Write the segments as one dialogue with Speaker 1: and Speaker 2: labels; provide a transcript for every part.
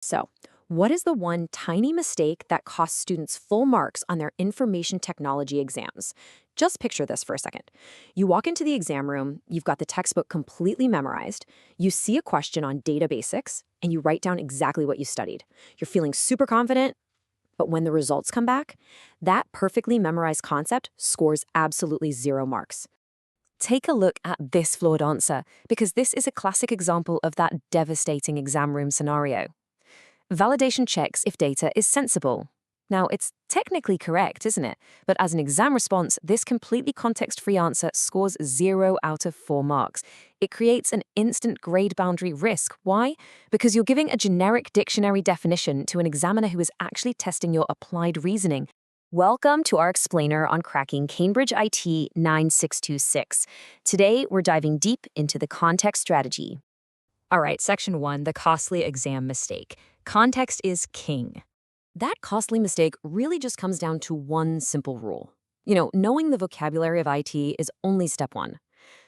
Speaker 1: So, what is the one tiny mistake that costs students full marks on their information technology exams? Just picture this for a second. You walk into the exam room, you've got the textbook completely memorized, you see a question on data basics, and you write down exactly what you studied. You're feeling super confident, but when the results come back, that perfectly memorized concept scores absolutely 0 marks. Take a look at this flawed answer, because this is a classic example of that devastating exam room scenario. Validation checks if data is sensible. Now, it's technically correct, isn't it? But as an exam response, this completely context-free answer scores 0 out of 4 marks. It creates an instant grade boundary risk. Why? Because you're giving a generic dictionary definition to an examiner who is actually testing your applied reasoning. Welcome to our explainer on cracking Cambridge IT 9626. Today, we're diving deep into the context strategy. All right, section 1, the costly exam mistake. Context is king. That costly mistake really just comes down to one simple rule. Knowing the vocabulary of IT is only step 1.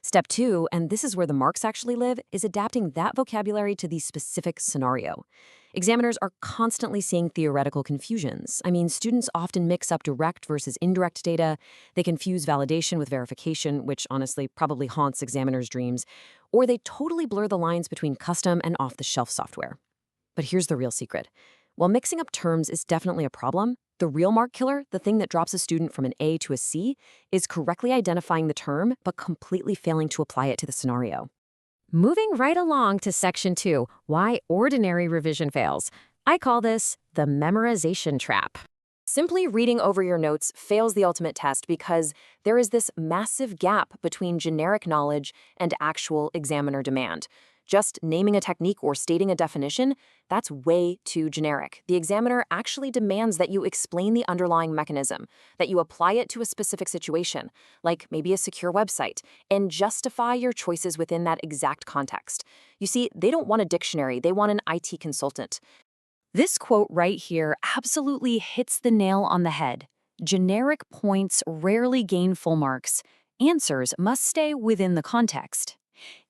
Speaker 1: Step 2, and this is where the marks actually live, is adapting that vocabulary to the specific scenario. Examiners are constantly seeing theoretical confusions. Students often mix up direct versus indirect data. They confuse validation with verification, which honestly probably haunts examiners' dreams. Or they totally blur the lines between custom and off-the-shelf software. But here's the real secret. While mixing up terms is definitely a problem, the real mark killer, the thing that drops a student from an A to a C, is correctly identifying the term but completely failing to apply it to the scenario. Moving right along to section 2, why ordinary revision fails. I call this the memorization trap. Simply reading over your notes fails the ultimate test because there is this massive gap between generic knowledge and actual examiner demand. Just naming a technique or stating a definition, that's way too generic. The examiner actually demands that you explain the underlying mechanism, that you apply it to a specific situation, like maybe a secure website, and justify your choices within that exact context. You see, they don't want a dictionary, they want an IT consultant. This quote right here absolutely hits the nail on the head. Generic points rarely gain full marks. Answers must stay within the context.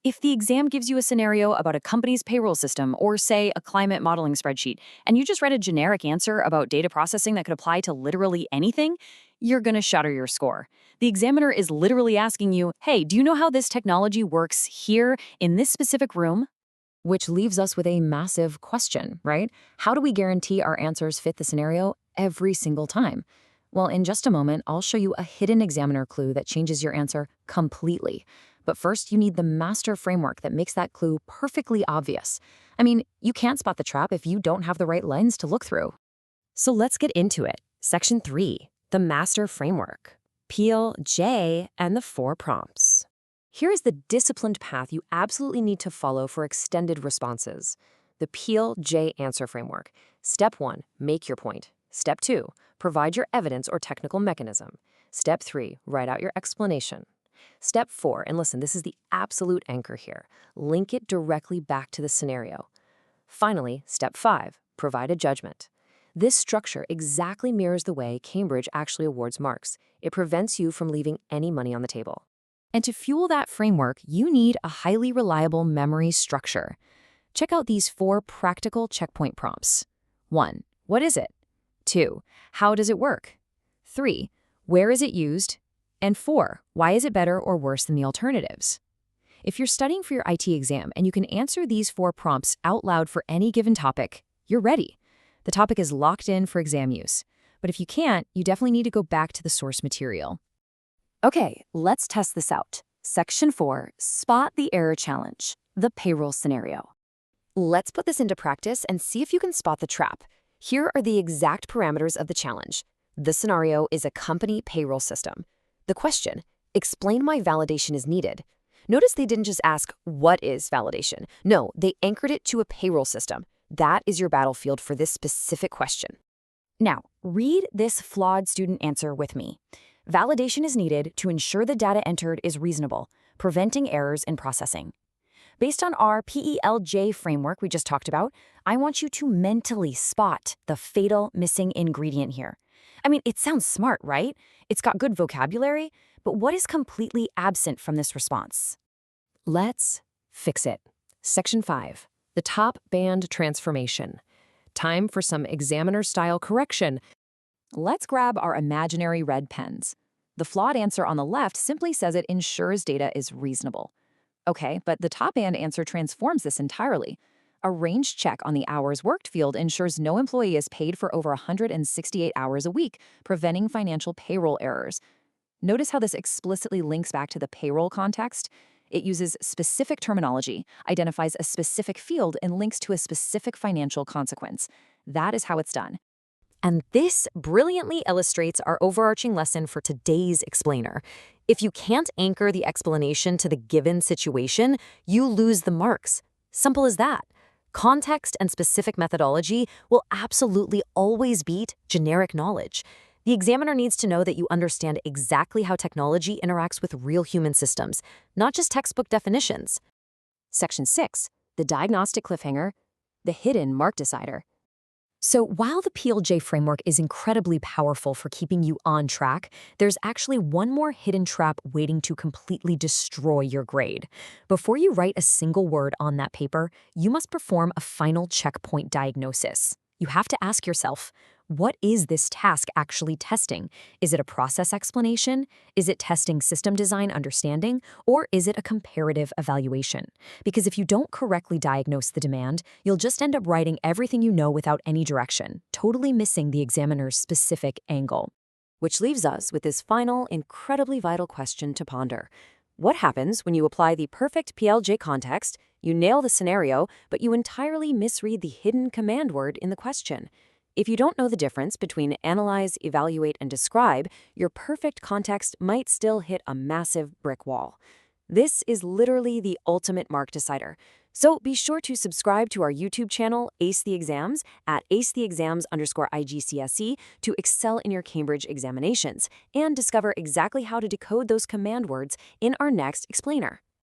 Speaker 1: If the exam gives you a scenario about a company's payroll system or, say, a climate modeling spreadsheet, and you just read a generic answer about data processing that could apply to literally anything, you're going to shatter your score. The examiner is literally asking you, hey, do you know how this technology works here in this specific room? Which leaves us with a massive question, right? How do we guarantee our answers fit the scenario every single time? Well, in just a moment, I'll show you a hidden examiner clue that changes your answer completely. But first, you need the master framework that makes that clue perfectly obvious. You can't spot the trap if you don't have the right lens to look through. So let's get into it. Section 3, the master framework. Peel, J, and the 4 prompts. Here is the disciplined path you absolutely need to follow for extended responses. The Peel, J answer framework. Step 1, make your point. Step 2, provide your evidence or technical mechanism. Step 3, write out your explanation. Step 4, and listen, this is the absolute anchor here. Link it directly back to the scenario. Finally, Step 5, provide a judgment. This structure exactly mirrors the way Cambridge actually awards marks. It prevents you from leaving any money on the table. And to fuel that framework, you need a highly reliable memory structure. Check out these 4 practical checkpoint prompts. 1, what is it? 2, how does it work? 3, where is it used? And 4, why is it better or worse than the alternatives? If you're studying for your IT exam and you can answer these 4 prompts out loud for any given topic, you're ready. The topic is locked in for exam use. But if you can't, you definitely need to go back to the source material. Okay, let's test this out. Section 4, spot the error challenge, the payroll scenario. Let's put this into practice and see if you can spot the trap. Here are the exact parameters of the challenge. The scenario is a company payroll system. The question, explain why validation is needed. Notice they didn't just ask, what is validation? No, they anchored it to a payroll system. That is your battlefield for this specific question. Now, read this flawed student answer with me. Validation is needed to ensure the data entered is reasonable, preventing errors in processing. Based on our PELJ framework we just talked about, I want you to mentally spot the fatal missing ingredient here. It sounds smart, right? It's got good vocabulary, but what is completely absent from this response? Let's fix it. Section 5, the top band transformation.
Speaker 2: Time for some examiner-style correction.
Speaker 1: Let's grab our imaginary red pens. The flawed answer on the left simply says it ensures data is reasonable. Okay, but the top and answer transforms this entirely. A range check on the hours worked field ensures no employee is paid for over 168 hours a week, preventing financial payroll errors. Notice how this explicitly links back to the payroll context? It uses specific terminology, identifies a specific field, and links to a specific financial consequence. That is how it's done.
Speaker 3: And this brilliantly illustrates our overarching lesson for today's explainer. If you can't anchor the explanation to the given situation, you lose the marks. Simple as that. Context and specific methodology will absolutely always beat generic knowledge. The examiner needs to know that you understand exactly how technology interacts with real human systems, not just textbook definitions.
Speaker 1: Section 6, the diagnostic cliffhanger, the hidden mark decider. So while the PLJ framework is incredibly powerful for keeping you on track, there's actually one more hidden trap waiting to completely destroy your grade. Before you write a single word on that paper, you must perform a final checkpoint diagnosis. You have to ask yourself, what is this task actually testing? Is it a process explanation? Is it testing system design understanding? Or is it a comparative evaluation? Because if you don't correctly diagnose the demand, you'll just end up writing everything you know without any direction, totally missing the examiner's specific angle. Which leaves us with this final, incredibly vital question to ponder. What happens when you apply the perfect PLJ context, you nail the scenario, but you entirely misread the hidden command word in the question? If you don't know the difference between analyze, evaluate, and describe, your perfect context might still hit a massive brick wall. This is literally the ultimate mark decider. So be sure to subscribe to our YouTube channel, Ace the Exams, at acetheexams_IGCSE to excel in your Cambridge examinations and discover exactly how to decode those command words in our next explainer.